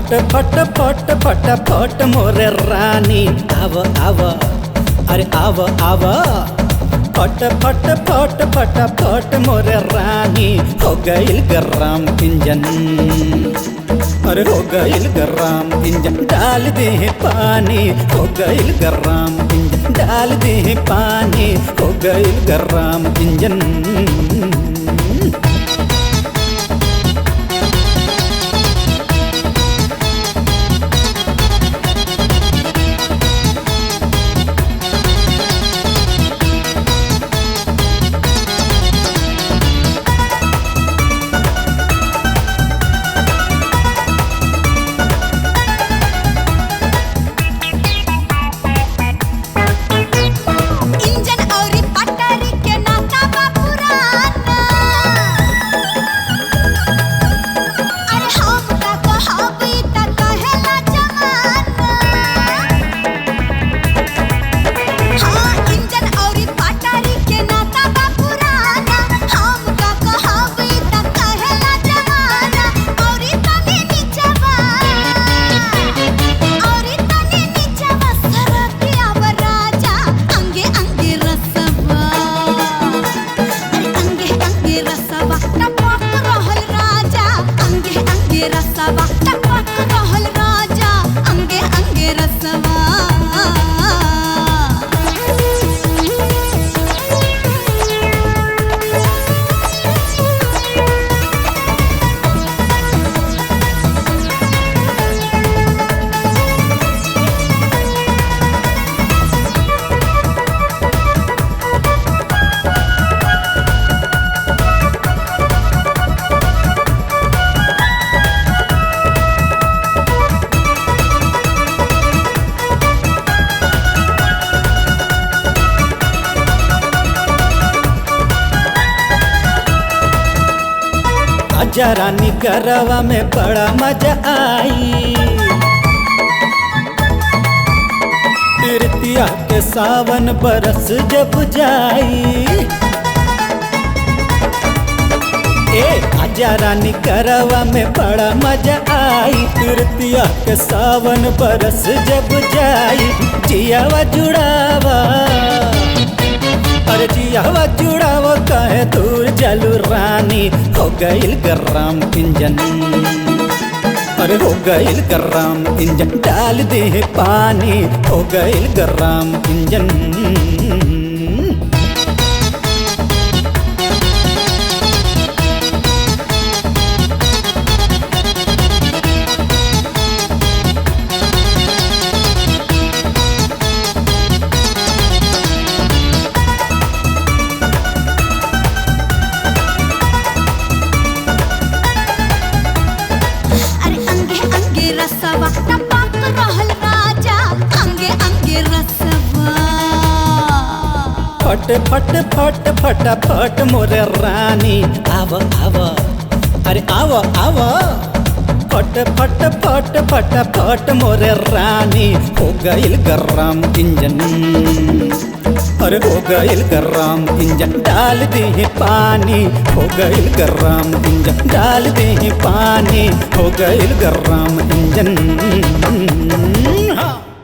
फट फट फट फट फट मोरे रानी आव आव अरे आव आव फट फट फट फट फट मोरे रानी हो गईल गरम इंजन अरे हो गईल गरम इंजन डाल दे पानी हो गईल गरम इंजन डाल दे पानी हो गईल गरम इंजन आजा रानी गरवा में बड़ा मजा आई प्रीतिया के सावन बरस जब जाई ए आजा रानी गरवा में बड़ा मजा आई प्रीतिया के सावन बरस जब जाई जियावा जुड़ावा अरे जियावा जुड़ावा कहे दूर जलू रानी हो गईल गरम इंजन अरे हो गईल गरम इंजन डाल दे पानी हो गईल गरम इंजन फट फट फट फट फट मोरे रानी आव आव अरे आव आव फट फट फट फट फट मोरे रानी हो गईल गरम इंजन अरे हो गईल गरम इंजन डाल दे पानी हो गईल गरम इंजन डाल दे पानी हो गईल गरम इंजन हाँ।